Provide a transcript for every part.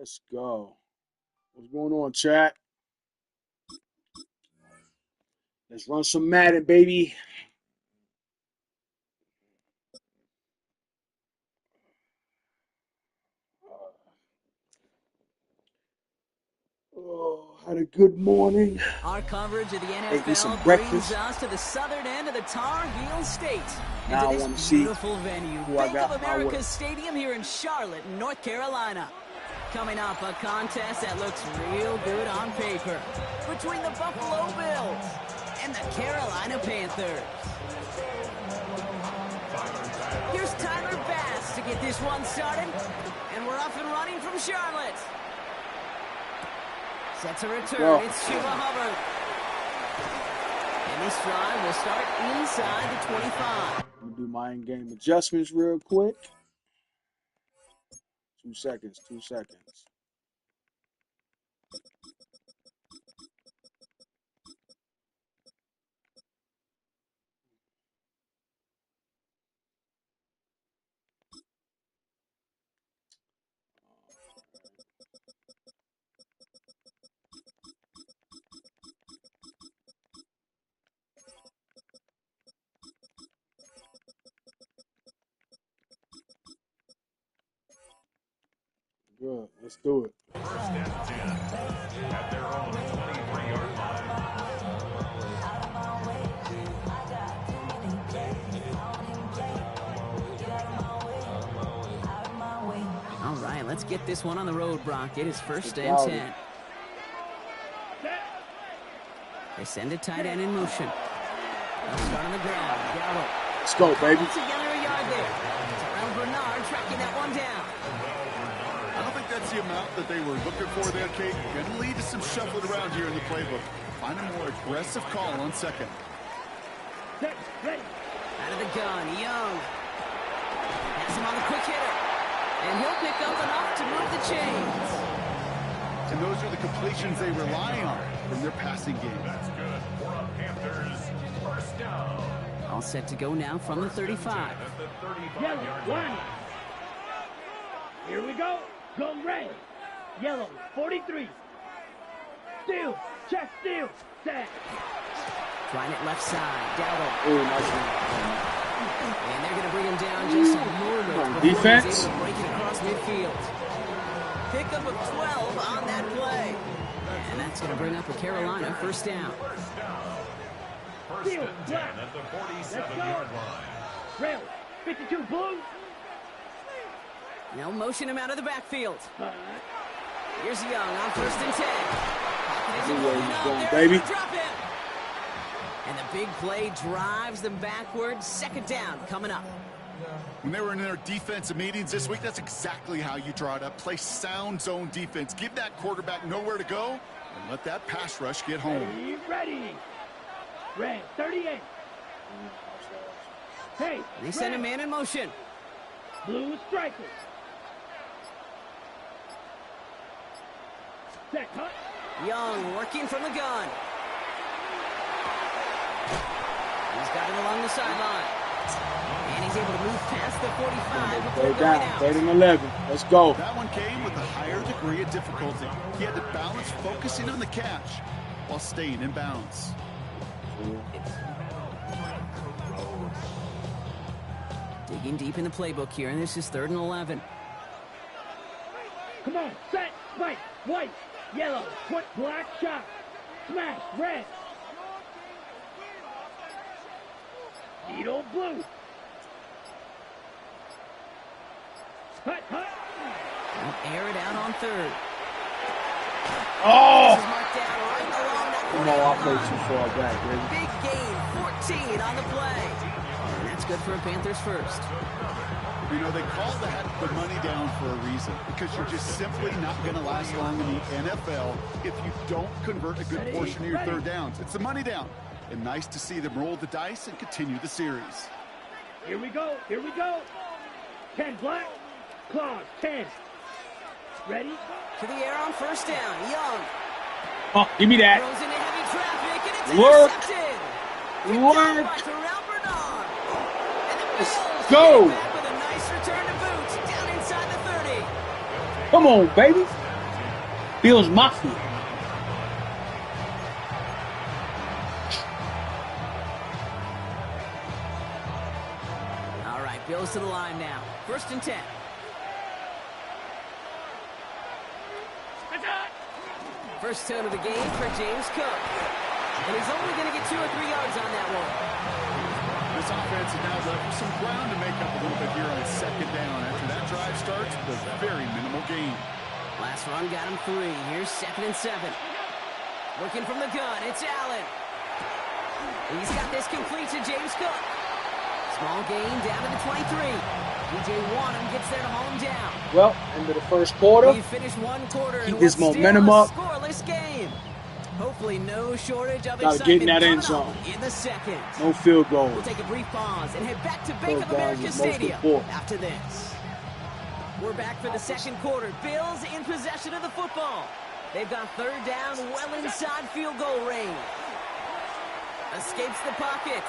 Let's go. What's going on, chat? Let's run some Madden, baby. Oh, had a good morning. Our coverage of the NFL brings us to the southern end of the Tar Heel State. Now into this beautiful venue, Bank of America's Stadium here in Charlotte, North Carolina. Coming up, a contest that looks real good on paper between the Buffalo Bills and the Carolina Panthers. Here's Tyler Bass to get this one started, and we're off and running from Charlotte. Sets a return, It's Chuba Hubbard. And this drive will start inside the 25. I'm going to do my in-game adjustments real quick. 2 seconds. Good. Let's do it. First and 10 at their own 23-yard line. All right, let's get this one on the road, Brock. It is first and 10. They send a tight end in motion. They'll start on the ground. Gallup. Let's go, baby. Together a yard there. Terrell Bernard tracking that one down. I don't think that's the amount that they were looking for there, Kate. Going to lead to some shuffling around here in the playbook. Find a more aggressive call on second. Out of the gun, Young. Has him on the quick hitter. And he'll pick up enough to move the chains. And those are the completions they rely on from their passing game. That's good for a Panthers first down. All set to go now from the 35. At the 35-yard line. Here we go. Go red. Yellow, 43. Steal. Check steal. Set. Trying it left side. Dowdle. Oh, nice one. And they're going to bring him down just a moment. Defense. Breaking across midfield. Pickup of 12 on that play. And that's going to bring up a Carolina first down. First and 10 at the 47-yard line. Rail, 52 blue. No motion him out of the backfield. Here's Young on first and 10. He's going, baby. Drop him. And the big play drives them backwards. Second down coming up. When they were in their defensive meetings this week, that's exactly how you draw it up. Play sound zone defense. Give that quarterback nowhere to go and let that pass rush get home. Ready. Red, 38. Hey, they send a man in motion. Blue striker. Set, cut. Young working from the gun. He's got him along the sideline. And he's able to move past the 45 before Third going down, out. 3rd and 11. Let's go. That one came with a higher degree of difficulty. He had to balance focusing on the catch while staying in bounds. Digging deep in the playbook here, and this is 3rd and 11. Come on, set, spike, white, yellow, put black shot, smash, red. Needle blue. Hut. They'll air it out on 3rd. Oh! This is marked down right along that Come on, I'll play too far back, baby. big gain, 14 on the play. And that's good for a Panthers first. You know, they call that the money down for a reason, because you're just simply not going to last long in the NFL if you don't convert a good portion of your third downs. It's the money down. And nice to see them roll the dice and continue the series. Here we go. 10 black, claws, 10. Ready? To the air on first down, Young. Oh, give me that. Throws into heavy traffic, and it's Work. intercepted. Work. By Terrell Bernard. And the Let's Bills go. get back with a nice return to boot down inside the 30. Come on, baby. Bills Mafia. All right, Bills to the line now. 1st and 10. First tone of the game for James Cook. And he's only going to get 2 or 3 yards on that one. This offense has now left some ground to make up a little bit here on 2nd down. After that drive starts with a very minimal gain. Last run got him 3. Here's 2nd and 7. Working from the gun, it's Allen. He's got this complete to James Cook. Small gain down to the 23. P.J. Wanham gets there to haul him down. Well, end of the first quarter. We finished 1 quarter. Keep and this what's momentum still a up. scoreless game. Hopefully no shortage of Gotta get in excitement that end coming up zone. in the 2nd. No field goal. We'll take a brief pause and head back to Bank of Third down America is most Stadium important. after this. We're back for the 2nd quarter. Bills in possession of the football. They've got 3rd down well inside field goal range. Escapes the pocket.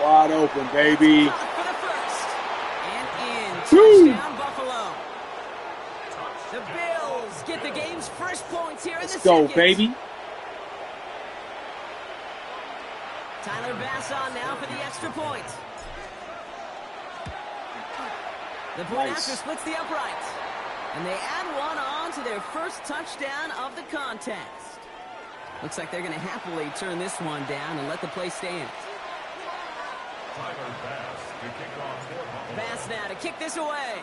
Wide open, baby. Caught for the first. And in. Woo! Touchdown, Buffalo. The Bills get the game's first points here in the Let's go, 2nd. baby. Tyler Bass on now for the extra point. The point Nice. after splits the uprights. And they add one on to their first touchdown of the contest. Looks like they're going to happily turn this one down and let the play stand. Tyler Bass to kick off for Buffalo. Bass now to kick this away.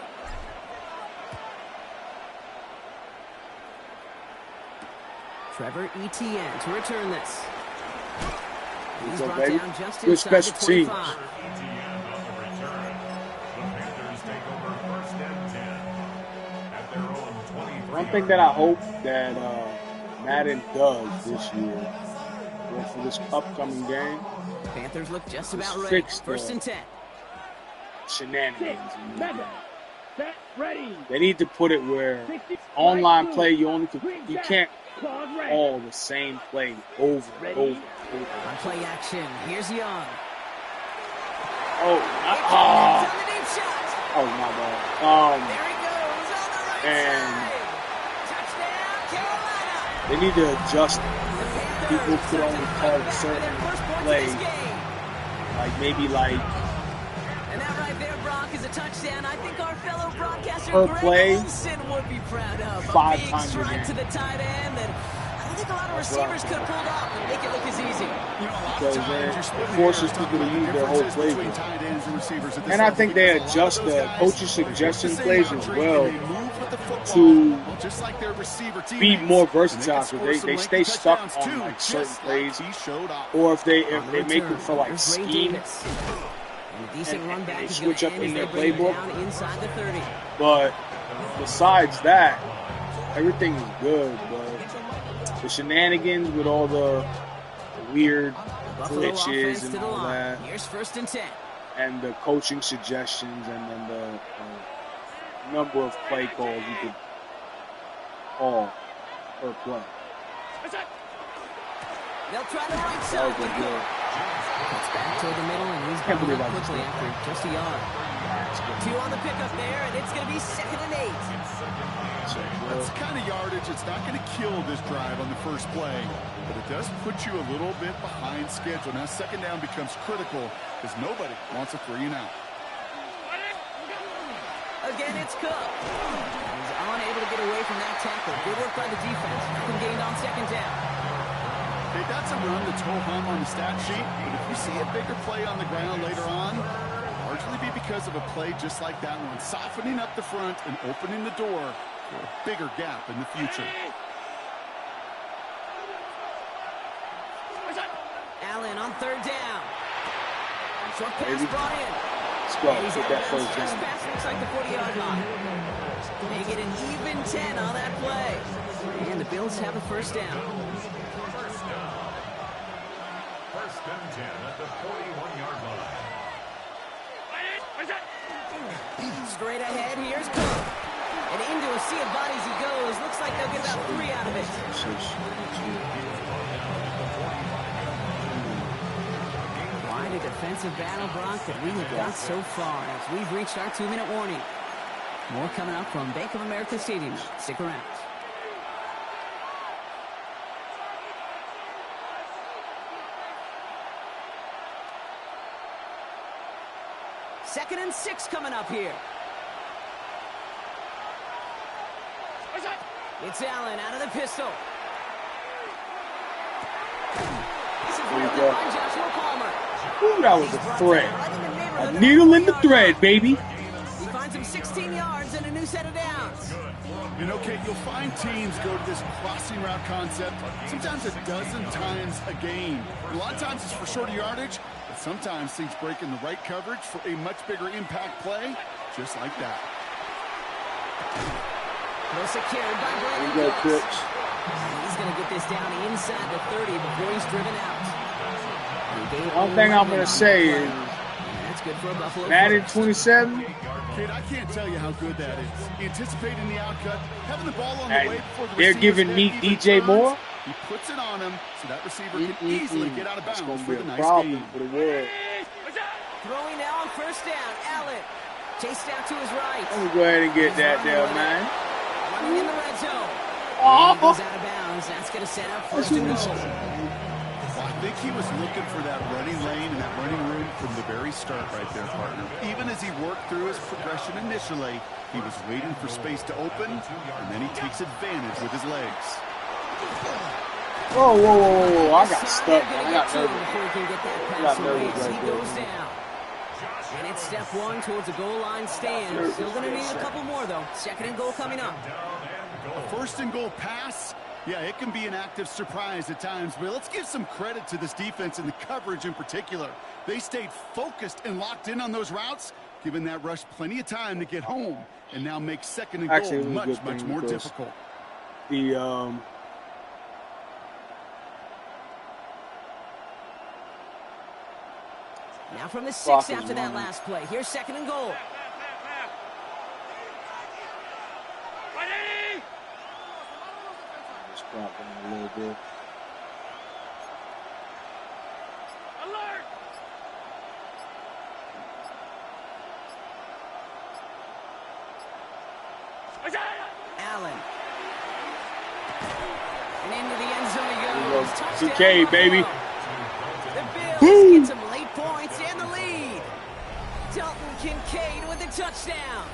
Trevor Etienne to return this. He's Go, brought baby. down just Good inside the special teams. 25. ETN on the return. The Panthers take over 1st and 10 at their own 23. One thing that I hope that Madden does this year, or for this upcoming game, Panthers look just about Let's ready. fix 1st the- and 10. shenanigans. in the 7. game. Set. Ready. They need to put it where 60. online Right play move. you can't Pause ready. call the same play over and over and over. On play action, here's Young. Oh, On the deep shot. oh my God. There he goes on the right And- side. Touchdown, Carolina. They need to adjust it. The Panthers People could start to only fight call back for certain their first points play. of this game. Like maybe like And that right there, Brock, is a touchdown. I think our fellow broadcaster Per Greg play, Olson would be proud of. 5 a big times a strike game. to the tight end that I don't think a lot of That's what I'm receivers could have pulled off and make it look as easy. You know, a lot Because of times then you're splitting it forces hairs people talking to about use the their whole differences between playbook. tight ends and receivers at this And I level, think they because a lot of adjust those the guys coach's push suggestion the same plays as boundary well and they move with the football, to well, just like their receiver be teammates. more And versatile, can because score they some stay lengthy stuck touchdowns, on too, like certain just plays, he showed off. or if they On the make return, them for like here's Ray scheme, Davis. And a decent and run back they is going switch to up end in as their they bring it playbook. down inside the 30. But besides that, everything is good. But the shenanigans with all the weird Buffalo offense glitches to and the all line. that, Here's 1st and 10. and the coaching suggestions, and then the number of play calls you could call per play. They'll try the right That side was with a Cook. good. Cuts back toward the middle, and he's Can't coming believe up I just quickly did after just a yard. Two on the pickup there, and it's going to be 2nd and 8. That's the kind of yardage. It's not going to kill this drive on the first play, but it does put you a little bit behind schedule. Now 2nd down becomes critical because nobody wants a 3 and out. Again, it's Cook. He's unable to get away from that tackle. Good work by the defense. Nothing gained on 2nd down. Okay, that's a run that's ho-hum on the stat sheet, but if you see a bigger play on the ground later on, largely be because of a play just like that one, softening up the front and opening the door for a bigger gap in the future. Allen on 3rd down. Short pass Baby. brought in. Let's go. He's Get out that of first bounds. Just down. pass looks like the 40-yard line. They get an even 10 on that play. And the Bills have a 1st down. First down. 1st and 10 at the 41-yard line. Straight ahead, here's Cook. And into a sea of bodies he goes. Looks like they'll get about 3 out of it. Quite a defensive battle, Brock, that we have got so far as we've reached our 2-minute warning. More coming up from Bank of America Stadium. Stick around. 2nd and 6 coming up here. It's Allen out of the pistol. Joshua Palmer. Ooh, that was a thread. A needle in the thread, baby. He finds him 16 yards and a new set of downs. You know, Kate, you'll find teams go to this crossing route concept sometimes a dozen times a game. A lot of times it's for shorter yardage, but sometimes things break in the right coverage for a much bigger impact play, just like that. Well secured by Brandon There you go, Cooks. Cooks. He's going to get this down inside the 30 before he's driven out. One thing I'm going to say is that's good for a Buffalo Madden 27. Kate, I can't tell you how good that is. Anticipating the outcut, having the ball on the way before the They're giving me DJ Moore. He puts it on him so that receiver can easily get out of bounds for the nice problem game. for the world. Throwing now on 1st down. Allen chased out to his right. Let me go ahead and get that there, man. Running in the red zone. Oh, He goes out of bounds. That's going to set up 1st and goal. Well, I think he was looking for that running lane and that running room from the very start right there, partner. Even as he worked through his progression initially, he was waiting for space to open, and then he takes advantage with his legs. whoa, whoa, whoa, whoa. I got stuck. I got Before nervous. he can get that I pass got away nervous as he right there. goes down. And it's step 1 towards a goal line stand. Still going to need a couple more, though. 2nd and goal coming up. A 1st and goal pass, yeah, it can be an active surprise at times, but let's give some credit to this defense and the coverage in particular. They stayed focused and locked in on those routes, giving that rush plenty of time to get home, and now make 2nd and goal much more difficult. The Now from the 6 after that last play. Here's 2nd and goal. just dropped him a little bit. Alert! Allen. And into the end zone he goes. Touchdown, DK, baby. The Bills Woo! get some late points and the lead. Dalton Kincaid with the touchdown.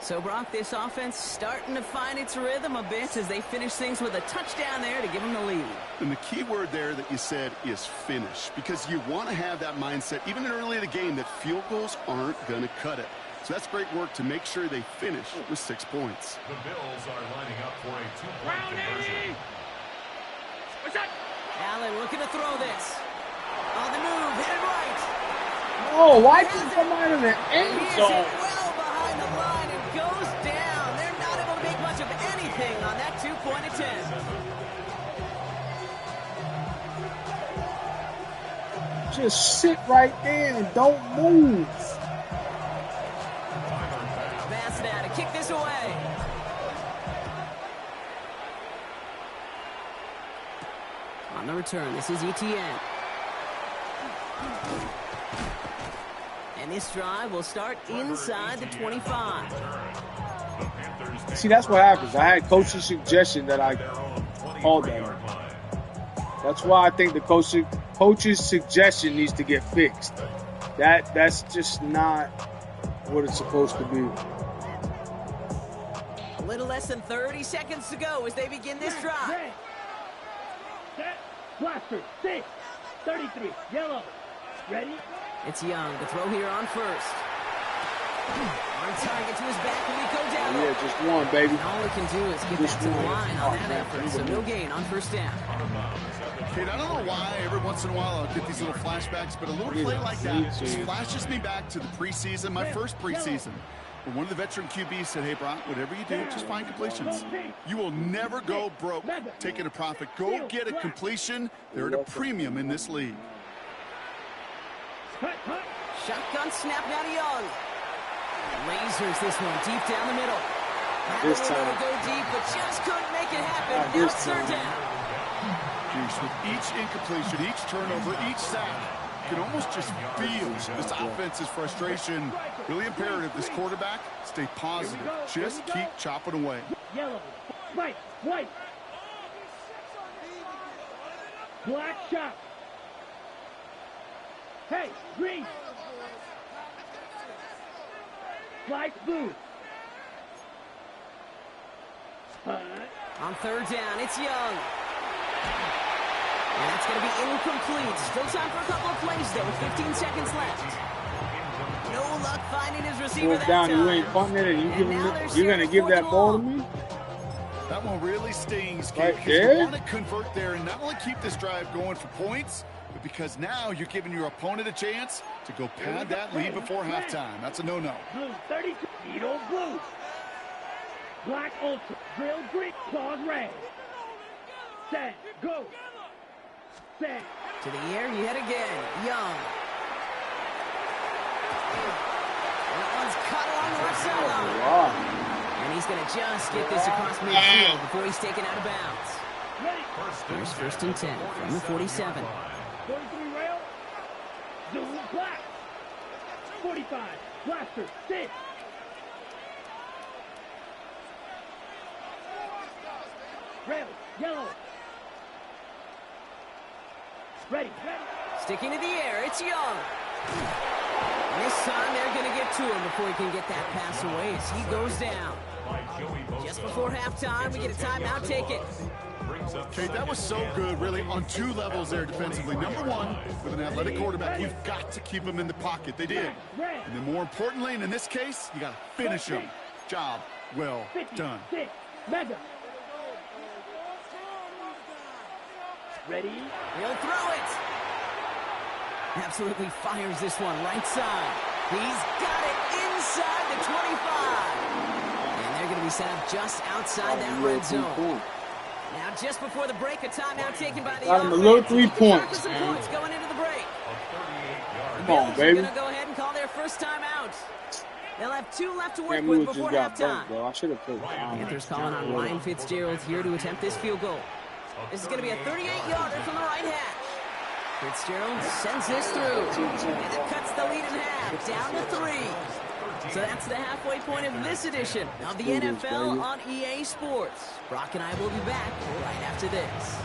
So, Brock, this offense starting to find its rhythm a bit as they finish things with a touchdown there to give them the lead. And the key word there that you said is finish, because you want to have that mindset, even early in the game, that field goals aren't going to cut it. So that's great work to make sure they finish with 6 points. The Bills are lining up for a 2-point conversion. Allen looking to throw this. On the move, hit it right. Oh, why did he come out of the He end is zone? well behind the line and goes down. They're not able to make much of anything on that 2-point attempt. Just sit right there and don't move. Pass now to kick this away. On the return, this is ETN. And this drive will start inside the 25. See, that's what happens. I had coaching suggestion that I called that. That's why I think the coach's suggestion needs to get fixed. That's just not what it's supposed to be. A little less than 30 seconds to go as they begin this drive. Red. Set. Blaster. 6. 33. Yellow. Ready? It's Young to throw here on 1st. On target to his back when we go down. Yeah, just one, baby. And all he can do is get Just back to the one. line on that effort. So no gain on 1st down. Kate, I don't know why every once in a while I'll get these little flashbacks, but a little play like that just flashes me back to the preseason, my first preseason. When one of the veteran QBs said, hey, Brock, whatever you do, just find completions. You will never go broke taking a profit. Go get a completion. They're at a premium in this league. Shotgun snap now to Young. Lasers this one deep down the middle. This Had the window time. to go deep, but just couldn't make it happen. Not Now this it's 3rd time. down. Juice, with each incompletion, each turnover, each sack, you can almost just feel this offense's frustration. Really imperative this quarterback stay positive. Just keep chopping away. Yellow. White. White. Black shot. Hey, green. Slice blue. On third down, it's Young. And that's going to be incomplete. Still time for a couple of plays, though, with 15 seconds left. No luck finding his receiver that down, time. you ain't punting it, and you're going to give that ball to me? That one really stings, Kate, Right because there? you want to convert there and not only keep this drive going for points, but because now you're giving your opponent a chance to go pad that lead before halftime. That's a no-no. Blue 32. Needle blue. Black ultra. Drill green. Claws red. Set. Go. Set. To the air, you head again. Young. That one's cut along the left sideline. Wow. And he's going to just get this across midfield before he's taken out of bounds. Ready. Here's first and 10 from the 47. 43 rail. Zoom black. 45. Blaster. Sit. Rail. Yellow. Ready. Ready. Sticking to the air, it's Young. And this time they're going to get to him before he can get that pass away as he goes down. Just before halftime, we get a timeout taken. Kate, that was so good, really, on two levels there defensively. Number one, with an athletic quarterback, you've got to keep him in the pocket. They did. And then more importantly, and in this case, you got to finish him. Job well done. 56. Mega. Ready. He'll throw it. Absolutely fires this one right side. He's got it inside the 25. And they're going to be set up just outside that red zone. Now, just before the break, a timeout taken by the Got him a offense. little 3 points, Some man. points going into the break. Come on, baby. Going to go ahead and call their first timeout. They'll have 2 left to work Can't with move, just before got halftime. bumped, bro. I should have played. Panthers calling on Ryan Fitzgerald here to attempt this field goal. This is going to be a 38-yarder from the right hash. Fitzgerald sends this through. And it cuts the lead in half, down to 3. So that's the halfway point of this edition of the NFL on EA Sports. Brock and I will be back right after this.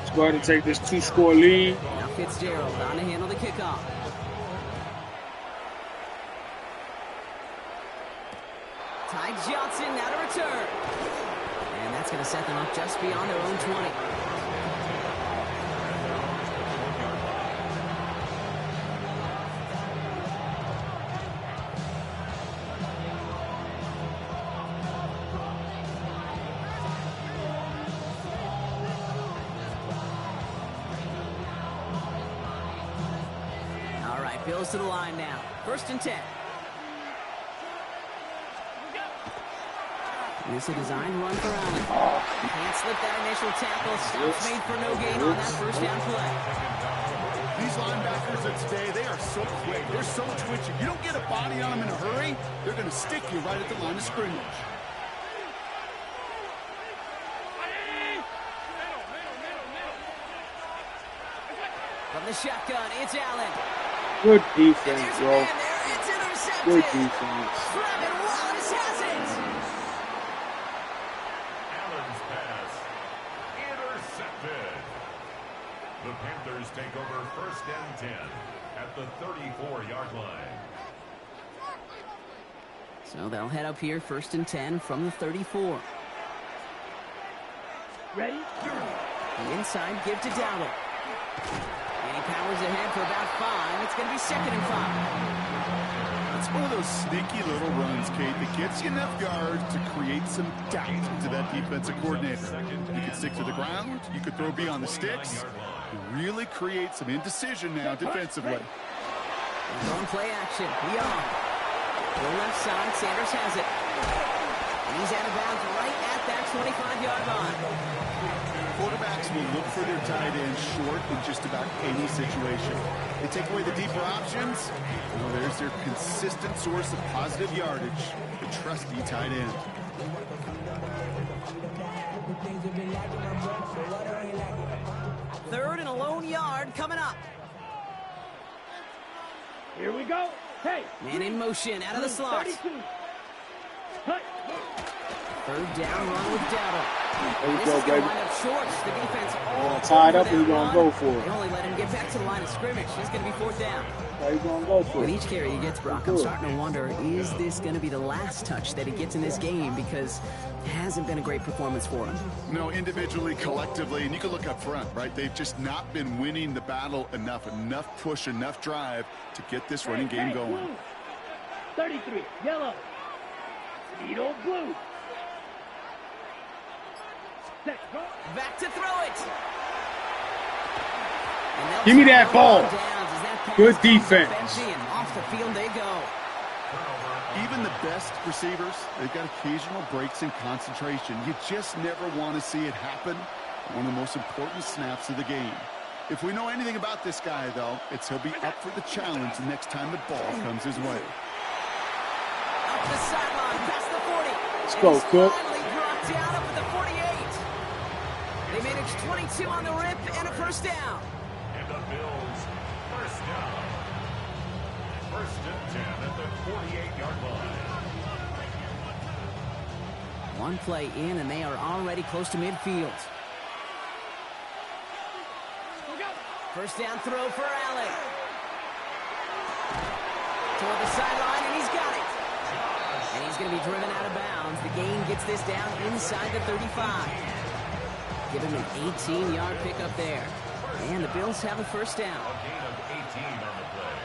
Let's go ahead and take this 2-score lead. Now Fitzgerald on to handle the kickoff. Ty Johnson now to return. And that's going to set them up just beyond their own 20. All right, Bills to the line now. First and 10. This is a designed run for Allen. Can't slip that initial tackle. Stops made for no gain on that first down play. These linebackers of today, they are so quick. They're so twitchy. You don't get a body on them in a hurry, they're going to stick you right at the line of scrimmage. From the shotgun, it's Allen. Good defense, There's a bro. man there. It's intercepted. Good defense. Trevin Wallace has it. Allen's pass intercepted. The Panthers take over first and 10 at the 34-yard line. So they'll head up here, first and 10 from the 34. Ready. The inside give to Dowdle. And he powers ahead for about 5. It's going to be second and 5. It's one of those sneaky little runs, Kate, that gets you enough yards to create some doubt to that defensive coordinator. You could stick to the ground. You could throw beyond the sticks. You really create some indecision now defensively. On play action. Young. To the left side. Sanders has it. And he's out of bounds right at that 25-yard line. Quarterbacks will look for their tight end short in just about any situation. They take away the deeper options. Well, there's their consistent source of positive yardage, the trusty tight end. Third and a lone yard coming up. Here we go. Hey. Man in motion out of the slot. 32. Hut. Third down run with Dowdle. There you This go, is going baby. to wind up shorts. The defense all Tied over up, that he's gonna run. go for it. They only let him get back to the line of scrimmage. It's going to be fourth down. How you gonna go for With it? each carry he gets, Brock, I'm starting to wonder, is this going to be the last touch that he gets in this game? Because it hasn't been a great performance for him. No, individually, collectively, and you can look up front, right? They've just not been winning the battle enough push, enough drive to get this running game going. Blue. 33, yellow. Needle blue. Set, go. Back to throw it. And they'll Give me that turn ball. on downs as that pass Good comes defense. up empty, and off the field they go. Even the best receivers, they've got occasional breaks in concentration. You just never want to see it happen. One of the most important snaps of the game. If we know anything about this guy, though, it's he'll be up for the challenge the next time the ball comes his way. Up the sideline, past the 40. Let's And go, he's Cook. finally brought down up at the 48. They managed 22 on the rip and a first down. And the Bills, first down. First and 10 at the 48-yard line. One play in, and they are already close to midfield. First down throw for Allen. Toward the sideline, and he's got it. And he's going to be driven out of bounds. The gain gets this down inside the 35. Give him an 18-yard pickup there. And the Bills have a first down. A gain of 18 on the play.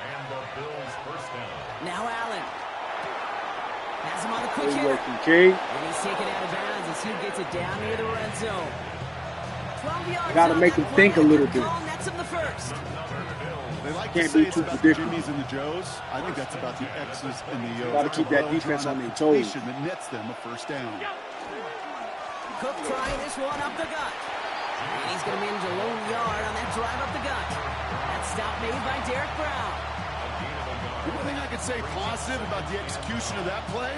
And the Bills first down. Now Allen. Has him on the quick Good hitter. working, King. And he's taken out of bounds as he gets it down near the red zone. 12 yards. Gotta on make that him think play. a little Good bit. call, and that's him the first. They like Can't to say be it's too about the predictable. Jimmies and the Joes. I think that's about the X's and the O's. Gotta That's keep a that well-drawn defense on their application toes. that nets them a first down. Cook trying this one up the gut. And he's going to manage a low yard on that drive up the gut. That stop made by Derek Brown. The one thing I could say positive about the execution of that play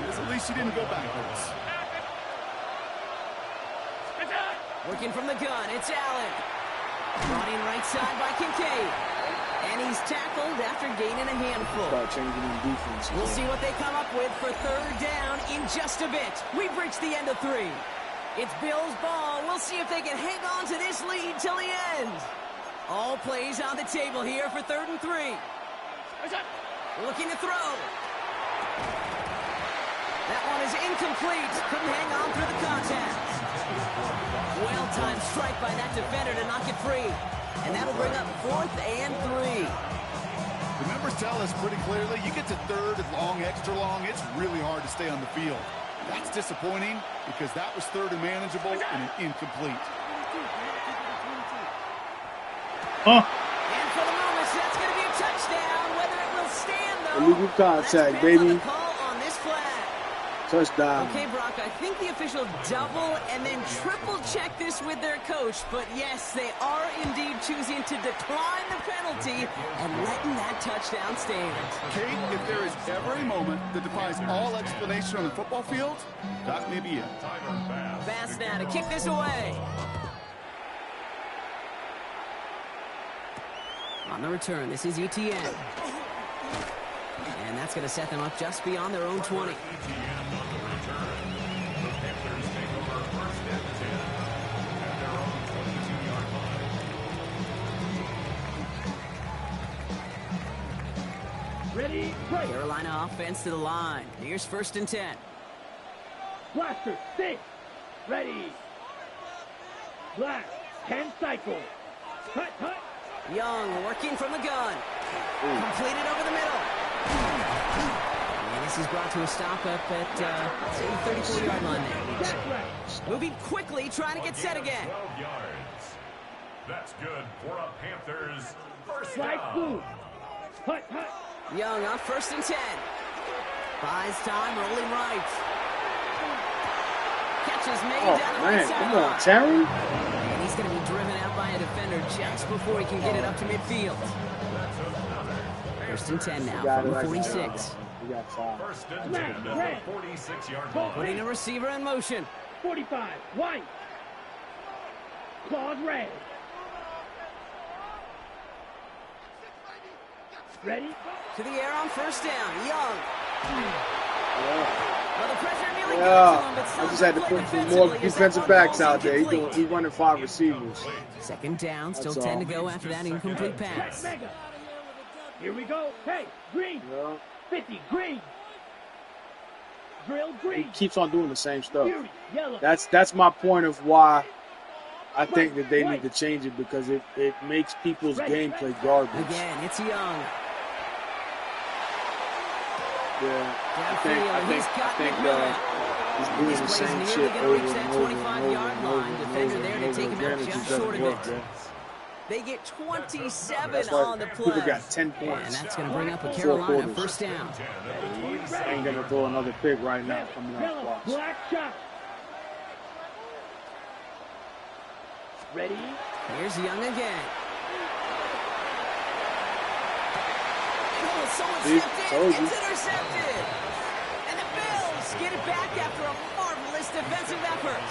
is at least he didn't go backwards. Working from the gun, it's Allen. Running right side by Kincaid. And he's tackled after gaining a handful. Start changing in defense. We'll see what they come up with for third down in just a bit. We've reached the end of 3. It's Bills ball. We'll see if they can hang on to this lead till the end. All plays on the table here for 3rd and 3. Looking to throw. That one is incomplete. Couldn't hang on through the contact. Well-timed strike by that defender to knock it free. And that'll bring up 4th and 3. The numbers tell us pretty clearly, you get to 3rd and long, extra long, it's really hard to stay on the field. That's disappointing because that was 3rd and manageable and an incomplete. Huh? And for the moment, that's going to be a touchdown. Whether it will stand, though, Illegal contact, that depends baby. on the call on this flag. Touchdown. Okay, Brock, I think the official double and then triple check this with their coach. But yes, they are indeed choosing to decline the penalty and letting that touchdown stand. Kate, if there is ever a moment that defies all explanation on the football field, that may be it. Fast now to kick this away. On the return, this is ETN. And that's going to set them up just beyond their own 20. Ready, play. Carolina offense to the line. Here's 1st and 10. Blaster, 6. Ready. Blast, 10 cycle. Cut, cut. Young working from the gun. Completed over the middle. And this is brought to a stop up at, say, the 34-yard line there. That's right. Moving quickly, trying to get set again. 12 yards. That's good for a Panthers first Strike down. blue. Hut, hut. Young on 1st and 10. Buys time, rolling right. Catches made Oh, down the right man. Come on, sideline. Terry. And he's going to be driven out by a defender just before he can get it up to midfield. 1st and 10 now Got from it the right 46. We got 5. First and 10 at the 46-yard line. Putting a receiver in motion. 45, white. Claws red. Ready? To the air on 1st down. Young. Yeah. Well, the pressure immediately Yeah, got to him, but I just had to play put some more defensively as that defensive one backs falls out there. incomplete. He's running 5 receivers. Second down, still That's 10 all. to go after that incomplete pass. Mega. Here we go. Hey, green. Yeah. 50, green. Drill, He green. keeps on doing the same stuff. Fury, yellow. That's my point of why I think that they need to change it, because it makes people's gameplay garbage. Again, it's Young. Yeah, I think he's doing the same shit Nearly over gonna reach that and over and 25-yard over line. and Defender over there and to over take him again. out It just just short doesn't of work, it. man. They get 27 That's on the why play. people got 10 And points. that's going to bring up a 4 Carolina quarters. first down. Ain't gonna throw another pick right now coming up. Yellow, Watch. black shot. Ready? Here's Young again. Oh, someone See? stepped in. Told you. It's intercepted. And the Bills get it back after a marvelous defensive effort.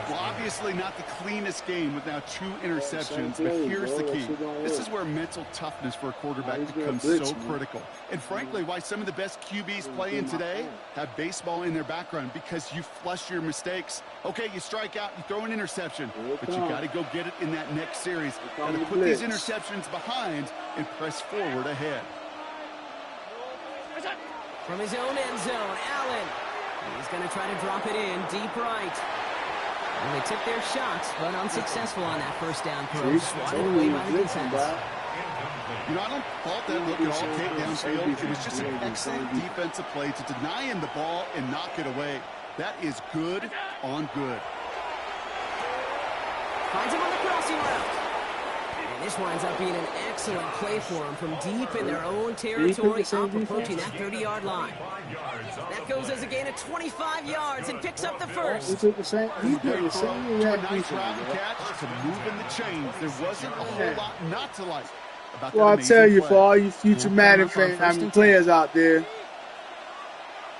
Well, obviously not the cleanest game with now 2 interceptions, but here's the key. This is where mental toughness for a quarterback becomes so critical. And frankly, why some of the best QBs playing today have baseball in their background, because you flush your mistakes. Okay, you strike out, you throw an interception, but you got to go get it in that next series. Got to put these interceptions behind and press forward ahead. From his own end zone, Allen. He's going to try to drop it in deep right. And they took their shots, but unsuccessful on that first down throw. Swatted away by the defense. You know, I don't fault that look at all Kate downfield. It was just an excellent defensive play to deny him the ball and knock it away. That is good on good. Finds him on the crossing route. And this winds up being an excellent play for him from deep in their own territory, up approaching that 30-yard line. That goes as a gain of 25 yards and picks up the first. He took the same. He did the same To a exact nice thing. route and catch to move in the chains. There wasn't a whole lot not to like about that Well, I'll amazing tell you, play. for all you future Madden fans, players out there,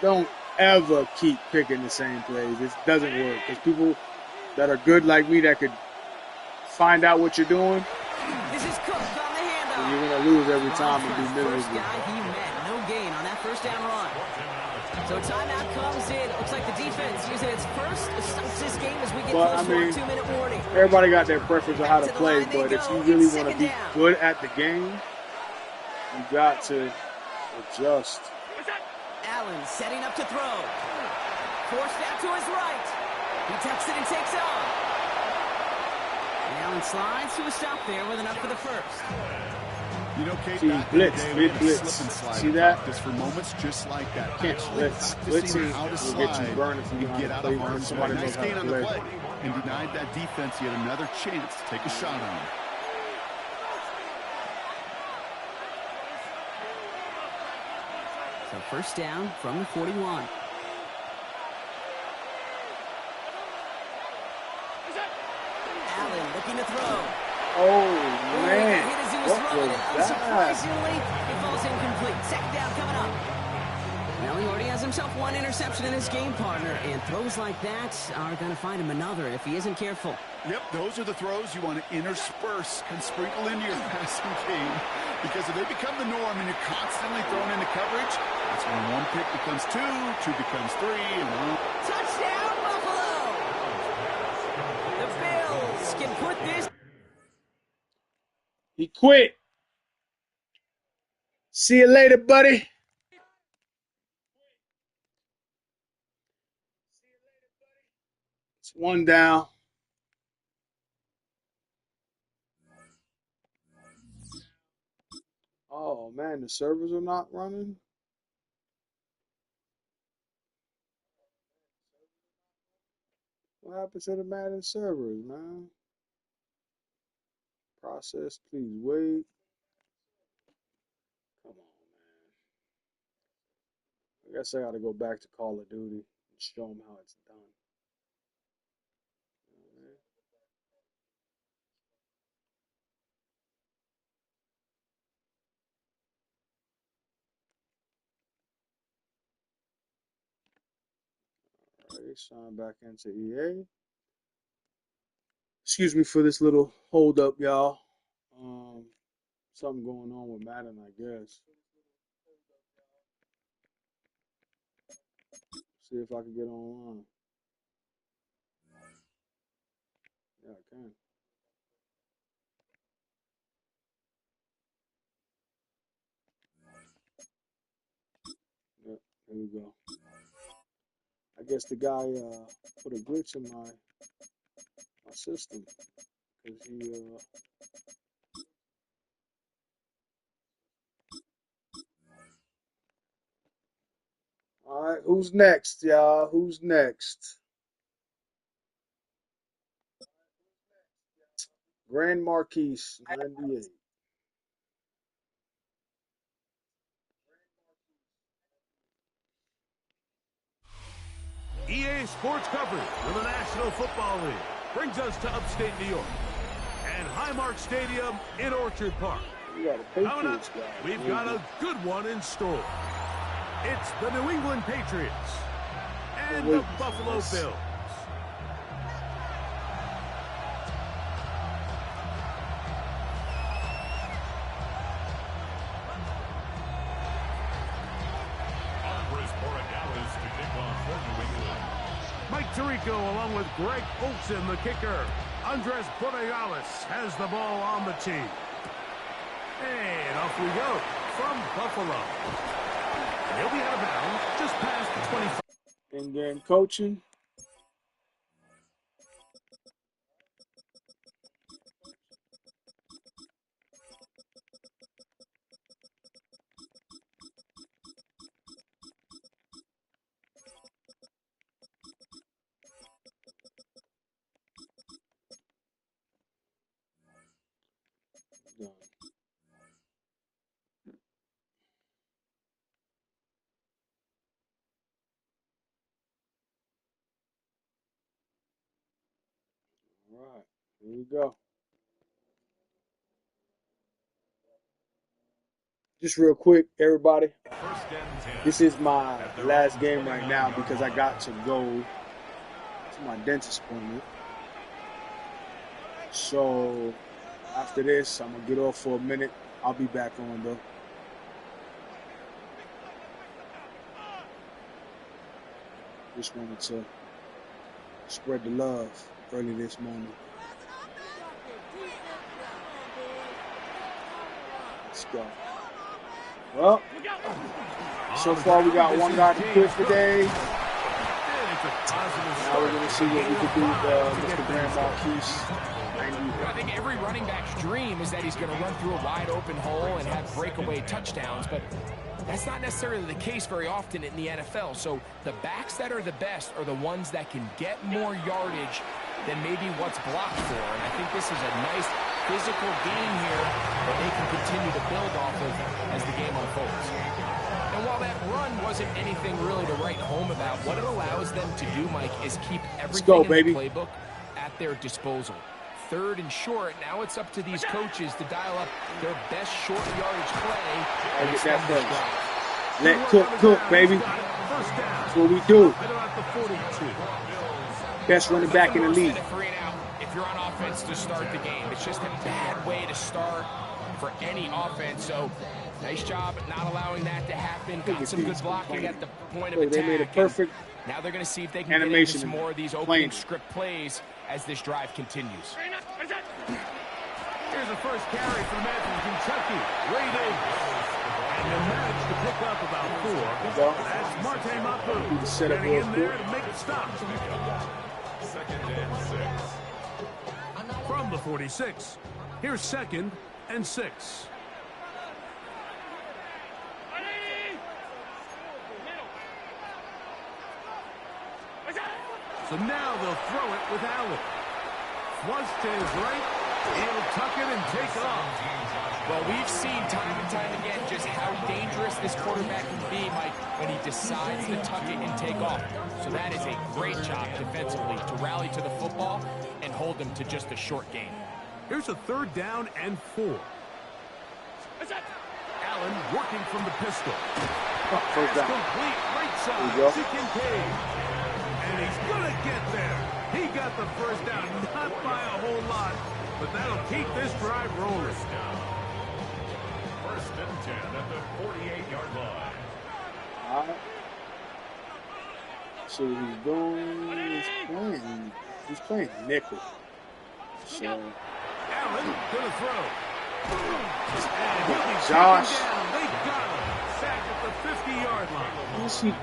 don't ever keep picking the same plays. It doesn't work. There's people that are good like me that could find out what you're doing. This is Cook on the handoff. And you're going to lose every time and be First miserable. guy he met, no gain on that first down run. So timeout comes in. It looks like the defense using its first stops this game as we get But, close I mean, to our 2-minute warning. Everybody got their preference on how to play, but if you really want to be good at the game, you got to adjust. Allen setting up to throw. Forced out to his right. He tucks it and takes off. And Allen slides to a stop there with enough for the first. You know, Kate, See, back in the blitz, day, mid we blitz. slip and slide See in that? practice for moments just like that. Can't Actually blitz. practicing Blitzing how to will slide get you burned if you and don't get have out to of play. harm's way. Somebody Nice knows how gain to on the play. play and denied that defense yet another chance to take a shot on him. So first down from the 41. Allen looking to throw. Oh, Ooh, man. he got hit as he was What throwing, was and that? unsurprisingly, it falls incomplete. Second down coming up. Well, he already has himself one interception in his game, partner, and throws like that are going to find him another if he isn't careful. Yep, those are the throws you want to intersperse and sprinkle into your passing game, because if they become the norm and you're constantly thrown into coverage, that's when one pick becomes two becomes three, and one. Touchdown, Buffalo! The Bills can put this. He quit. See you later, buddy. It's one down. Oh, man, the servers are not running. What happened to the Madden servers, man? Process, please wait. Come on, man. I guess I got to go back to Call of Duty and show them how it's done. Alright, sign back into EA. Excuse me for this little hold up, y'all. Something going on with Madden, I guess. See if I can get online. Yeah, I can. Yep, there we go. I guess the guy put a glitch in my system because he all right, who's next, y'all? Who's next? Grand Marquis 98. EA Sports coverage of the National Football League brings us to upstate New York and Highmark Stadium in Orchard Park. Coming up, we've got a good one in store. It's the New England Patriots and the Buffalo Bills. Mike Tirico along with Greg Olsen, the kicker. Andres Borregales has the ball on the tee. And off we go from Buffalo. And he'll be out of bounds just past the 25. And then coaching. Done. All right, here we go. Just real quick, everybody. This is my last game right now because I got to go to my dentist appointment. So after this, I'm going to get off for a minute. I'll be back on, though. Just wanted to spread the love early this morning. Let's go. Well, so far we got one guy to quit today. Now we're going to see what we can do with Mr. Grand Marquis. I think every running back's dream is that he's going to run through a wide open hole and have breakaway touchdowns, but that's not necessarily the case very often in the NFL. So the backs that are the best are the ones that can get more yardage than maybe what's blocked for. And I think this is a nice physical game here that they can continue to build off of as the game unfolds. And while that run wasn't anything really to write home about, what it allows them to do, Mike, is keep everything in the playbook at their disposal. Third and short, now it's up to these coaches to dial up their best short yardage play. And get that first. Let cook, baby. That's what we do. Best running back in the league. If you're on offense to start the game, it's just a bad way to start for any offense. So nice job not allowing that to happen. Got some good blocking at the point of attack. They made a perfect now they're going to see if they can get into some more of these opening script plays as this drive continues. Here's the first carry for the man from Kentucky, Ray Davis. And they managed to pick up about 4. That's Marte Mapu getting in there to make it stop. Second and 6. From the 46, here's 2nd and 6. So now they'll throw it with Allen. Flush to his right. He'll tuck it and take off. Well, we've seen time and time again just how dangerous this quarterback can be, Mike, when he decides to tuck it and take off. So that is a great job defensively to rally to the football and hold them to just a short gain. Here's a 3rd down and 4. Allen working from the pistol. First down. Complete right side to Kincaid. And he's going to get there. He got the first down, not by a whole lot, but that'll keep this drive rolling. First and 10 at the 48-yard line. All right. see what he's doing. He's playing nickel. So Allen gonna throw. Josh. They got him. Back at the 50-yard line.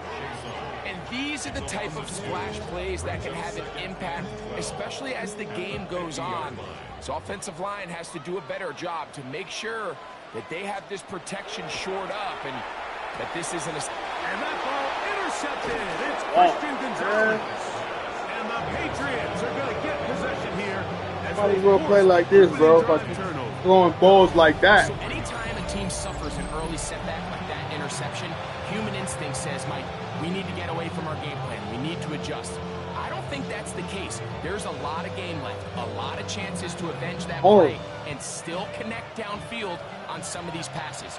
And these are the type of splash plays that can have an impact, especially as the game goes on. So offensive line has to do a better job to make sure that they have this protection shored up and that this isn't a... And that ball intercepted. It's Christian Gonzalez. And the Patriots are going to get possession here. Nobody's going to play like this, bro. Throwing balls like that. So anytime a team suffers an early setback like that interception, human instinct says, Mike, we need to get away from our game plan. We need to adjust. I don't think that's the case. There's a lot of game left, a lot of chances to avenge that play and still connect downfield on some of these passes.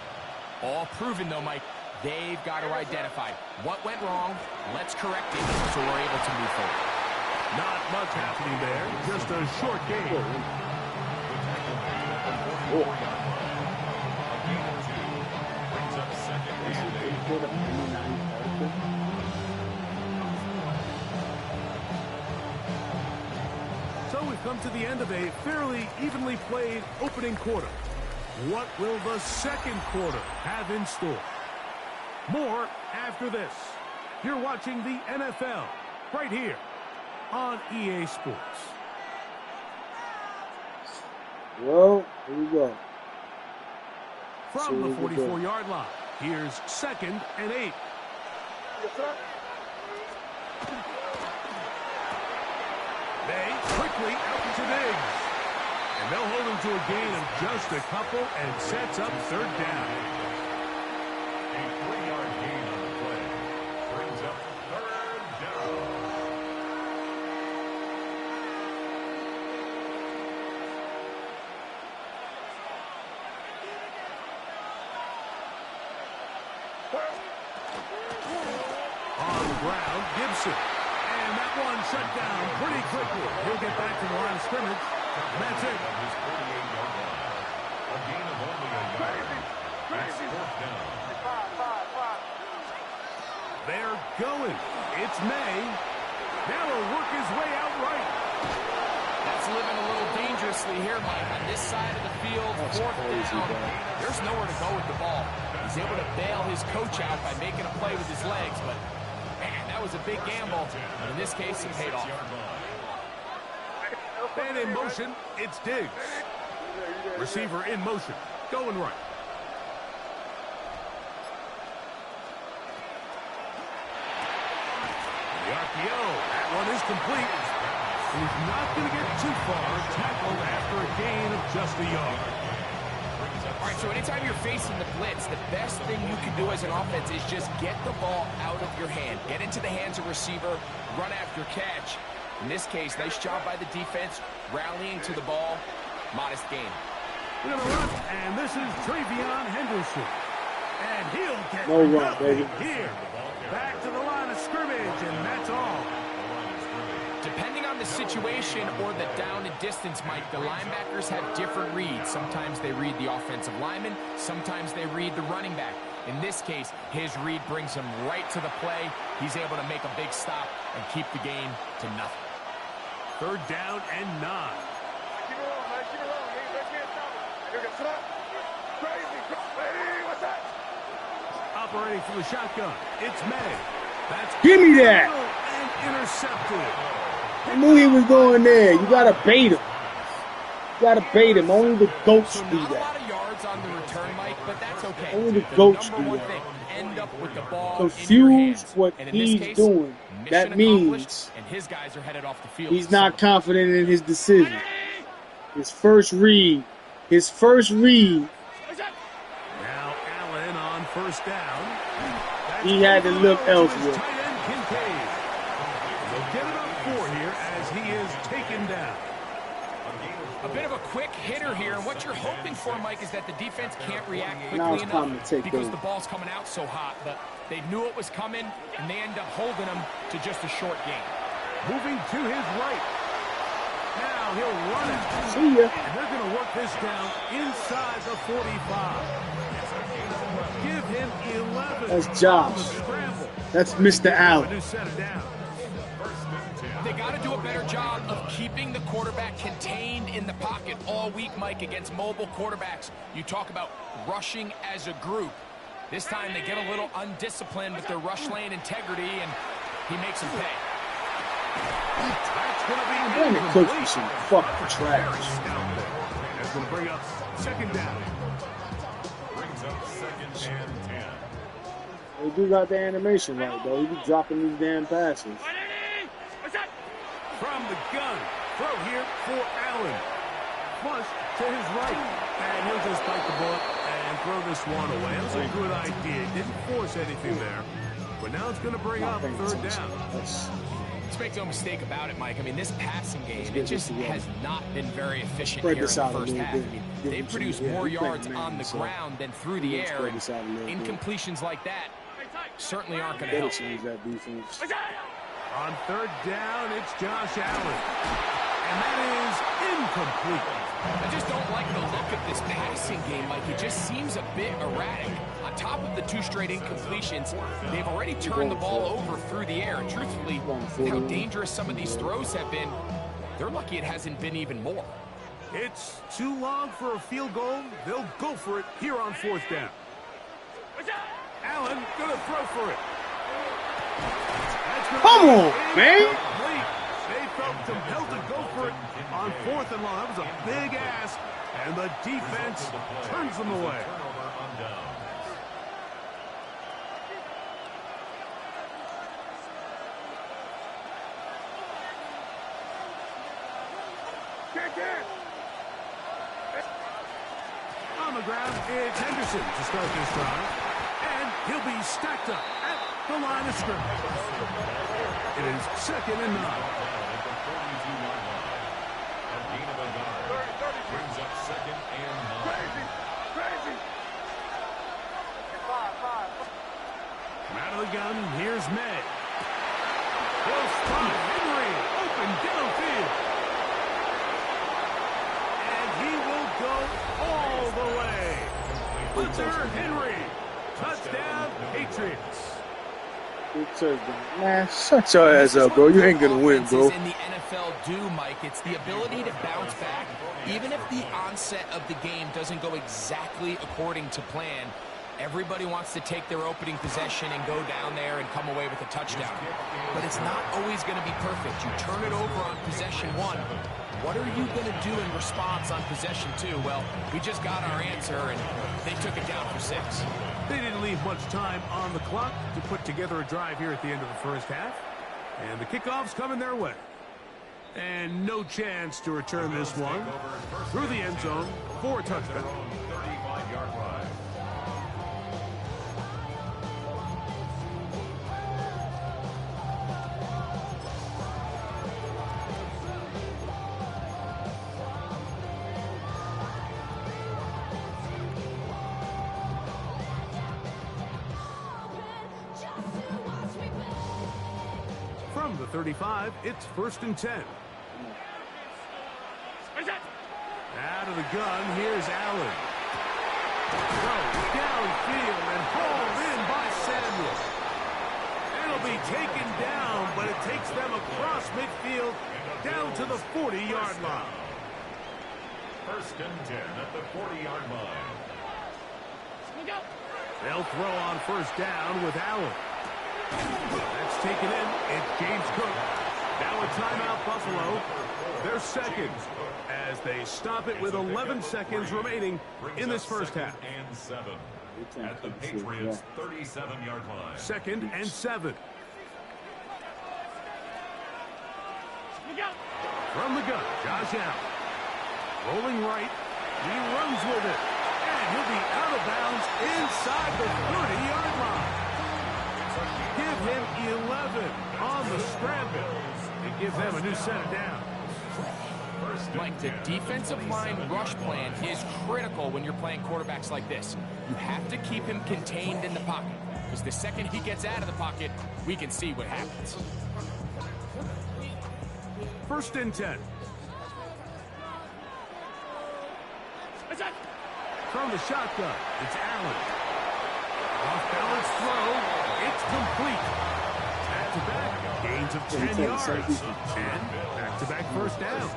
All proven, though, Mike. They've got to identify what went wrong. Let's correct it so we're able to move forward. Not much happening there. Just a short game. So we've come to the end of a fairly evenly played opening quarter. What will the second quarter have in store? More after this. You're watching the NFL right here on EA Sports. Well, here we go. From the 44-yard line, here's 2nd and 8. They quickly out to Diggs. And they'll hold him to a gain of just a couple and sets up 3rd down. A 3-yard gain on the play brings up 3rd down. On the ground, Gibson. And that one shut down pretty quickly. He'll get back to the line of scrimmage. And that's it. His 48-yard line. A gain of only a yard. That's 4th down. They're going. It's May. Now he'll work his way out right. That's living a little dangerously here, Mike. On this side of the field, 4th down, there's nowhere to go with the ball. He's able to bail his coach out by making a play with his legs, but, man, that was a big gamble. And in this case, it paid off. And in motion, it's Diggs. Receiver in motion, going right. The RPO, that one is complete. He's not going to get too far, tackled after a gain of just a yard. All right, so anytime you're facing the blitz, the best thing you can do as an offense is just get the ball out of your hand. Get into the hands of receiver, run after catch. In this case, nice job by the defense, rallying to the ball. Modest gain. We're going to run, and this is Travion Henderson. And he'll get baby. Here. Back to the line of scrimmage, and that's all. Depending on the situation or the down and distance, Mike, the linebackers have different reads. Sometimes they read the offensive lineman. Sometimes they read the running back. In this case, his read brings him right to the play. He's able to make a big stop and keep the gain to nothing. 3rd down and 9. Operating from the shotgun, it's May. Give me that. And intercepted. I knew he was going there. You gotta bait him. You gotta bait him. Only the goats do Not a that. lot of yards on the return, Mike, but that's okay. Only the goats number do one that. thing, end up with the ball Confuse in your hands. what And in this he's case, doing. mission That means accomplished, and his guys are headed off the field. he's not confident in his decision. His first read. Now Allen on 1st down. He had to look elsewhere. Tight end Kincaid. They'll get it up 4 here as he is taken down. A bit of a quick hitter here, and what you're hoping for, Mike, is that the defense can't react Now quickly it's time enough to take because over. the ball's coming out so hot, but they knew it was coming, and they end up holding him to just a short gain. Moving to his right. Now he'll run it. See ya. And they're going to work this down inside the 45. Give him 11. That's Josh. On the scramble. That's Mr. Allen. To set it down. They got to do a better job of keeping the quarterback contained in the pocket all week, Mike, against mobile quarterbacks. You talk about rushing as a group. This time they get a little undisciplined with their rush lane integrity, and he makes them pay. That's going to be incomplete. Some fucking trash. That's going to bring up second down. Brings up second and 10. They do got the animation right, though. He be dropping these damn passes. From the gun, throw here for Allen. Flush to his right. And he'll just bite the bullet and throw this one away. That was a good idea. Didn't force anything there. But now it's going to bring up third down. Let's make no mistake about it, Mike. I mean, this passing game, it just has not been very efficient here in the first half. I mean, they produced more yards on the ground than through the air. And incompletions like that certainly aren't going to help. On third down, it's Josh Allen. And that is incomplete. I just don't like the look of this passing game, Mike. It just seems a bit erratic. On top of the 2 straight incompletions, they've already turned the ball over through the air. And truthfully, with how dangerous some of these throws have been, they're lucky it hasn't been even more. It's too long for a field goal. They'll go for it here on fourth down. Allen gonna throw for it. Come on, man. They felt compelled to go for it on fourth and long. That was a big ask, and the defense turns them away. On the ground, it's Henderson to start this drive. And he'll be stacked up at the line of scrimmage. It is second and 9. Brings up second and 9. From out of the gun, here's May. He'll spot Henry open downfield. And he will go all the way. Hunter Henry. Touchdown, Patriots. Man, shut your ass up, bro. You ain't gonna win, bro. In the NFL do, Mike, it's the ability to bounce back, even if the onset of the game doesn't go exactly according to plan. Everybody wants to take their opening possession and go down there and come away with a touchdown. But it's not always going to be perfect. You turn it over on possession 1. What are you going to do in response on possession 2? Well, we just got our answer, and they took it down for 6. They didn't leave much time on the clock to put together a drive here at the end of the first half. And the kickoff's coming their way. And no chance to return this one through the end zone for a touchdown. 35-yard line. From the 35, it's first and 10. Out of the gun, here's Allen. Throw downfield and hauled in by Samuel. It'll be taken down, but it takes them across midfield down to the 40-yard line. First and 10 at the 40-yard line. They'll throw on first down with Allen. That's taken in. It's James Cook. Now a timeout, Buffalo. They're second as they stop it with 11 seconds remaining in this first half. And 7 at the Patriots' 37-yard line. Second and 7. From the gun, Josh Allen. Rolling right. He runs with it. And he'll be out of bounds inside the 30-yard line. Give him 11 on the scramble. And give them a new set of downs. Mike, the defensive line rush plan is critical when you're playing quarterbacks like this. You have to keep him contained in the pocket, because the second he gets out of the pocket, we can see what happens. First and 10. From the shotgun, it's Allen. Off balance throw, it's complete. Back to back, gains of 10 yards and back-to-back first downs.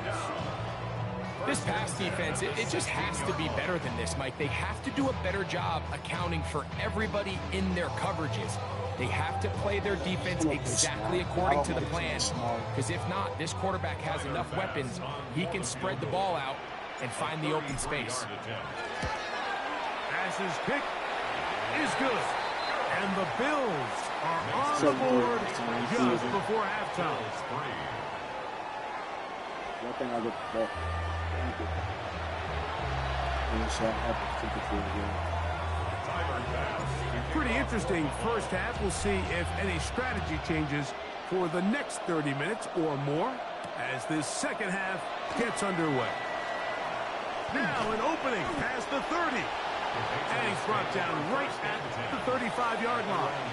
This pass defense, it just has to be better than this, Mike. They have to do a better job accounting for everybody in their coverages. They have to play their defense exactly according to the plan. Because if not, this quarterback has enough weapons. He can spread the ball out and find the open space. Pass's kick is good. And the Bills are on the board just before halftime. I think I get the ball. Pretty interesting first half. We'll see if any strategy changes for the next 30 minutes or more as this second half gets underway. Now an opening past the 30. And he's brought down right at the 35-yard line.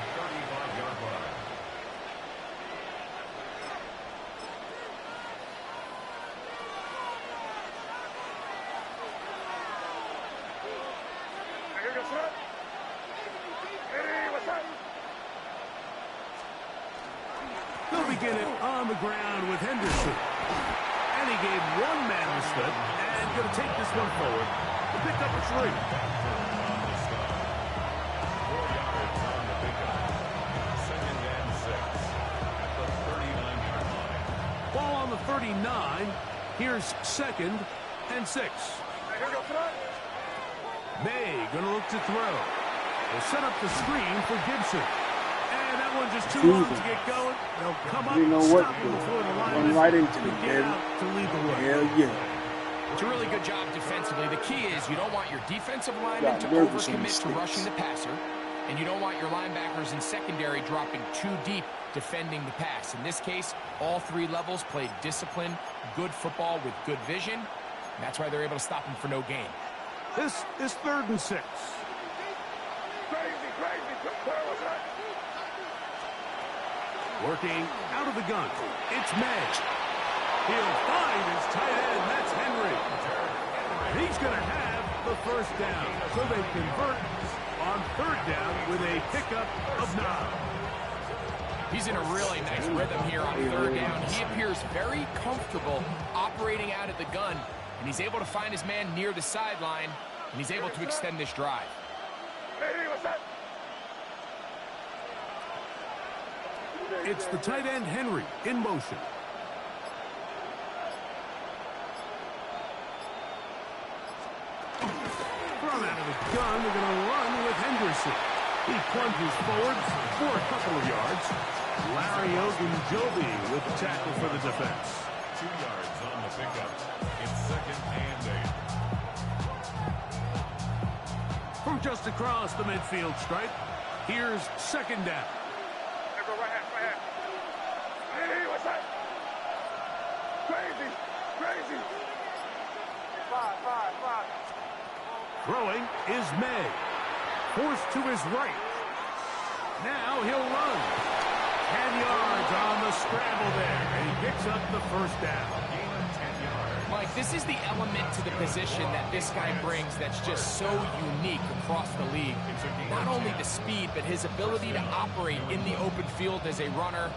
They'll begin it on the ground with Henderson. And he gave one man the slip and going to take this one forward to pick up a 3. 4 yards on the pickup. 2nd and 6 at the 39-yard line. Ball on the 39. Here's 2nd and 6. May going to look to throw. They'll set up the screen for Gibson. And that one just too long to get going. They'll come up, stop him before the line right into to get out to lead the way. Hell yeah. It's a really good job defensively. The key is you don't want your defensive linemen to overcommit to rushing the passer, and you don't want your linebackers in secondary dropping too deep defending the pass. In this case, all 3 levels played disciplined, good football with good vision. And that's why they're able to stop him for no gain. This is 3rd and 6. Working out of the gun. It's May. He'll find his tight end. That's Henry. He's going to have the first down. So they convert on 3rd down with a pickup of 9. He's in a really nice rhythm here on 3rd down. He appears very comfortable operating out of the gun, and he's able to find his man near the sideline, and he's able to extend this drive. It's the tight end, Henry, in motion. From out of the gun, they're going to run with Henderson. He plunges forwards for a couple of yards. Larry Ogunjobi with the tackle for the defense. 2 yards on the pickup. It's 2nd and 8. From just across the midfield stripe, here's 2nd down. Hey, what's that? Crazy. 5. Throwing is May. Forced to his right. Now he'll run. 10 yards on the scramble there. And he picks up the first down. Mike, this is the element to the position that this guy brings that's just so unique across the league. Not only the speed, but his ability to operate in the open field as a runner.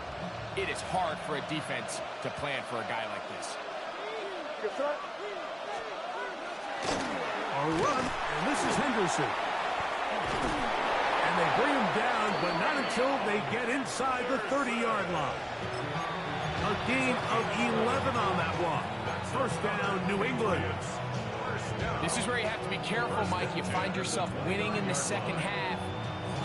It is hard for a defense to plan for a guy like this. A run, and this is Henderson. And they bring him down, but not until they get inside the 30-yard line. A gain of 11 on that one. First down, New England. This is where you have to be careful, Mike. You find yourself winning in the second half.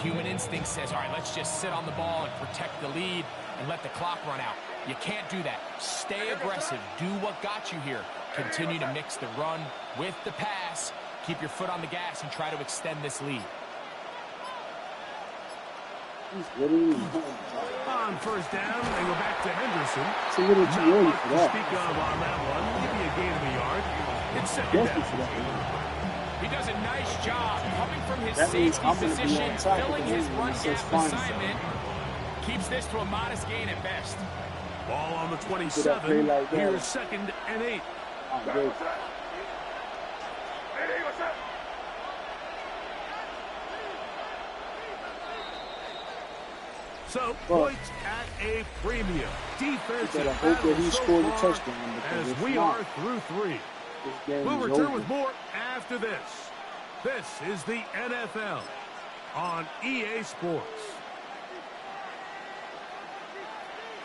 Human instinct says, all right, let's just sit on the ball and protect the lead and let the clock run out. You can't do that. Stay aggressive. Do what got you here. Continue to mix the run with the pass. Keep your foot on the gas and try to extend this lead. On first down, they go back to Henderson. It's a little too early for that. Speak of on that one. Give me a gain of a yard. It's 2nd down. He does a nice job coming from his safety position, filling his run gap assignment. Keeps this to a modest gain at best. Ball on the 27. Here's 2nd and 8. So, points at a premium. Defensive I hope that he so scored a far touchdown. As we are through 3. We'll return with more after this. This is the NFL on EA Sports.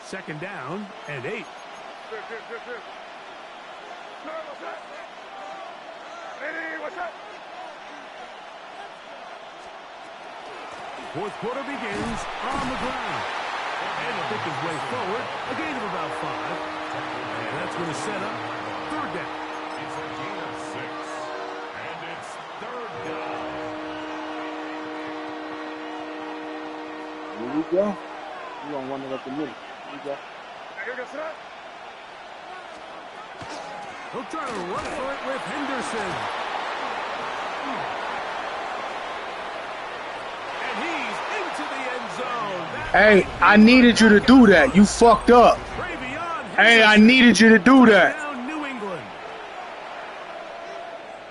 Second down and 8. Fourth quarter begins on the ground. And he'll pick his way forward. A gain of about 5. And that's going to set up third down. It's a gain of 6. And it's third down. Here we go. We're going to run it up the middle. Here we go. He'll try to run for it with Henderson. And he's into the end zone. Hey, I needed you to do that. You fucked up. Hey, I needed you to do that.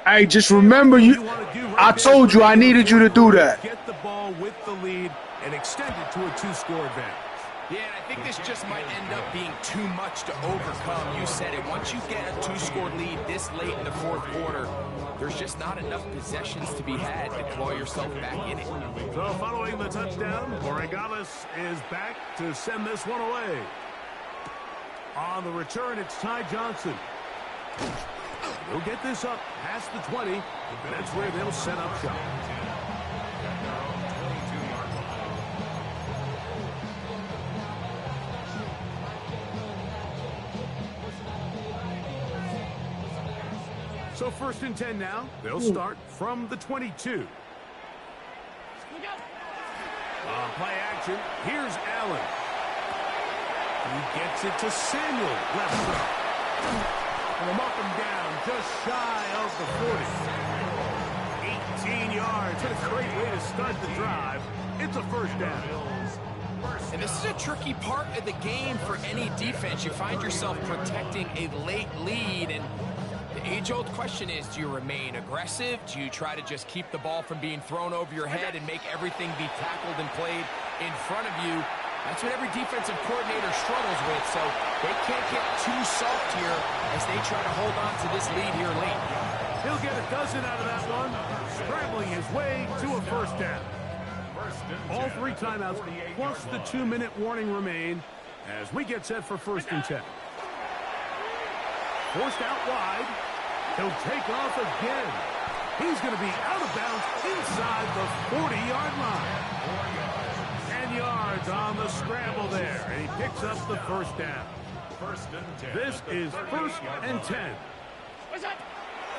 Hey, just remember I told you I needed you to do that. Get the ball with the lead and extend it to a 2-score advantage. Yeah, and I think this just might end up being too much to overcome. You said it. Once you get a 2-score lead this late in the fourth quarter, there's just not enough possessions to be had to claw yourself back in it. So following the touchdown, Borregales is back to send this one away. On the return, it's Ty Johnson. They'll get this up past the 20. That's where they'll set up shop. So first and 10 now. They'll start from the 22. On play action, here's Allen. He gets it to Samuel, left side. And up and down, just shy of the 40. 18 yards. What a great way to start the drive. It's a first down. And this is a tricky part of the game for any defense. You find yourself protecting a late lead, and the age-old question is, do you remain aggressive? Do you try to just keep the ball from being thrown over your head and make everything be tackled and played in front of you? That's what every defensive coordinator struggles with, so they can't get too soft here as they try to hold on to this lead here late. He'll get a dozen out of that one, scrambling his way to a first down. All 3 timeouts plus the 2-minute warning remain as we get set for first and 10. Forced out wide. He'll take off again. He's going to be out of bounds inside the 40-yard line. 10 yards on the scramble there, and he picks up the first down. This is first and 10.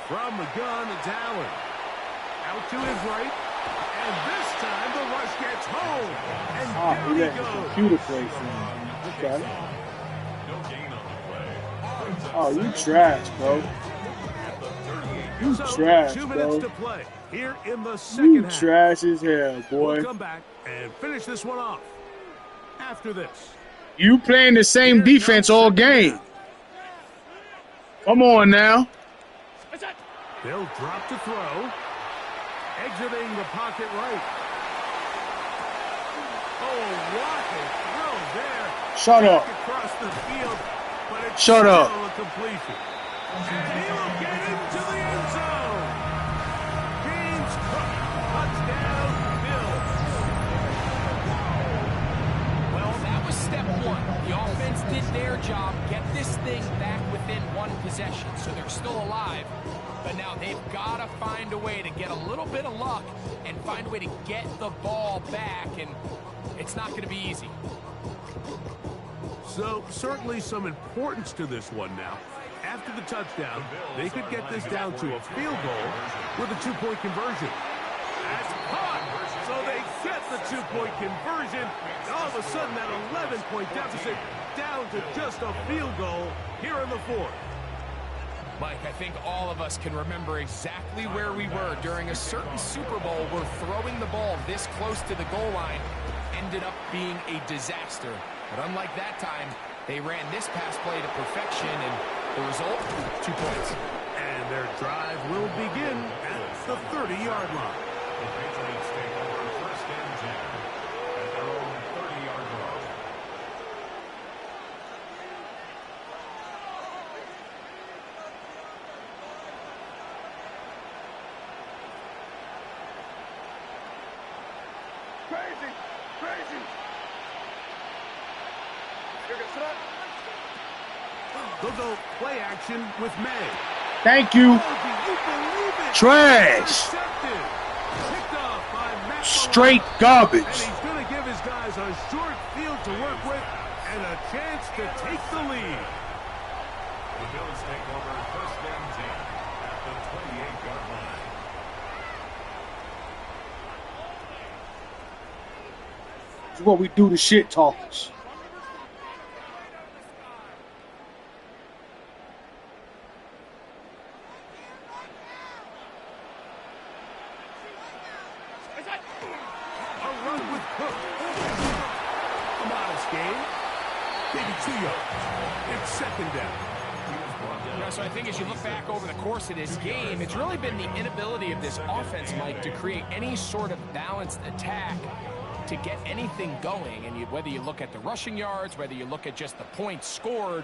From the gun, it's Allen. Out to his right. And this time the rush gets home. And down he goes. Computer play for him. Okay. Oh, you trash, bro. You trash, 2 bro. minutes to play here in the second half. You trash as hell, boy. We'll come back and finish this one off after this. You playing the same defense all game. Come on now. They'll drop to throw. Exiting the pocket right. Oh, what a throw there. Shut up. Across the field, but it's Shut up. A completion. He'll get into the end zone. James Cook, touchdown, Bills. Well, that was step 1. The offense did their job, get this thing back within 1 possession, so they're still alive. But now they've got to find a way to get a little bit of luck and find a way to get the ball back, and it's not going to be easy. So, certainly some importance to this one now. After the touchdown, they could get this down to a field goal with a 2-point conversion. That's caught! So they get the 2-point conversion, and all of a sudden that 11-point deficit down to just a field goal here in the fourth. Mike, I think all of us can remember exactly where we were during a certain Super Bowl where throwing the ball this close to the goal line ended up being a disaster. But unlike that time, they ran this pass play to perfection, and the result, 2 points. And their drive will begin at the 30-yard line. The Patriots take over first and 10 at their own 30-yard line. They'll go play action with May. Thank you. Oh, Trash. Straight garbage. And he's going to give his guys a short field to work with and a chance to take the lead. The Bills take over first and 10 at the 28-yard line. This is what we do to shit talkers. So I think as you look back over the course of this game, it's really been the inability of this offense, Mike, to create any sort of balanced attack to get anything going. And whether you look at the rushing yards, whether you look at just the points scored,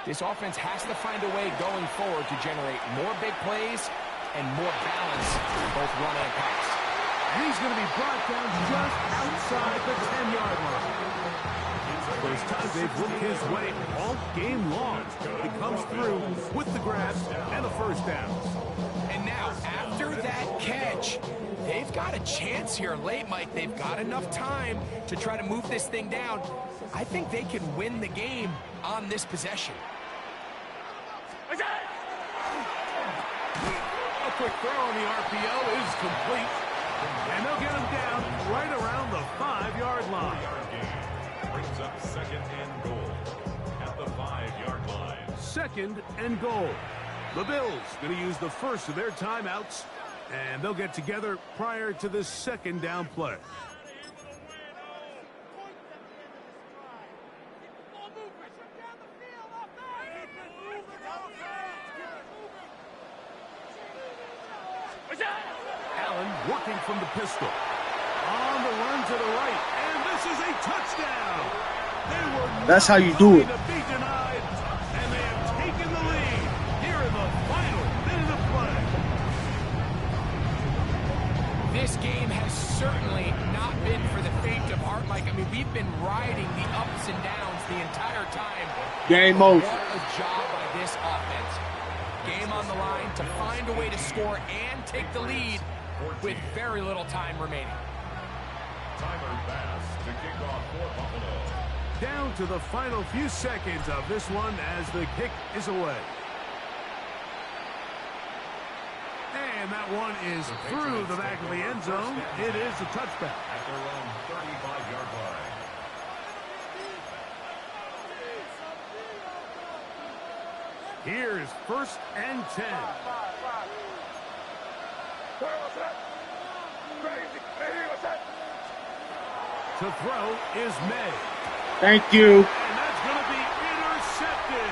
this offense has to find a way going forward to generate more big plays and more balance in both run and pass. He's going to be brought down just outside the 10-yard line. First time they've looked his way all game long. He comes through with the grab and a first down. And now, after that catch, they've got a chance here late, Mike. They've got enough time to try to move this thing down. I think they can win the game on this possession. A quick throw on the RPO is complete. And they'll get him down right around the 5-yard line. Brings up second and goal at the 5-yard line. Second and goal. The Bills going to use the first of their timeouts, and they'll get together prior to the second down play. Allen working from the pistol. On the run to the right, and this is a touchdown. They were That's how you do it. to be denied, and they have taken the lead here in the final minute of play. This game has certainly not been for the faint of heart, Mike. I mean, we've been riding the ups and downs the entire time. Game over. What a job by this offense. Game on the line to find a way to score and take the lead with very little time remaining. Timer pass to kick off for Buffalo. Down to the final few seconds of this one as the kick is away. And that one is through the back of the end zone. It is a touchback. At their own 35-yard line. Here's first and 10. To throw is May. Thank you. And that's going to be intercepted.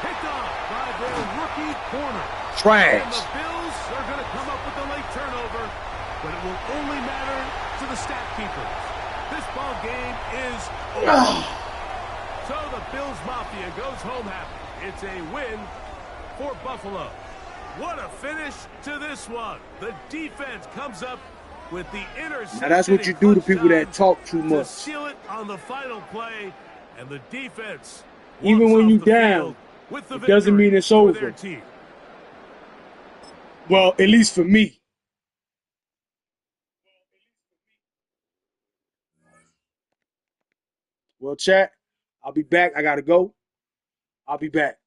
Picked off by their rookie corner. And Trash. the Bills are going to come up with a late turnover, but it will only matter to the stat keepers. This ball game is over. So the Bills Mafia goes home happy. It's a win for Buffalo. What a finish to this one. The defense comes up with the interception. Now that's what you do to people that talk too to much. seal it on the final play, and the defense, Even walks when off you the down, field with the it doesn't victory mean it's for over. their team. Well, at least for me. Well, chat, I'll be back. I got to go. I'll be back.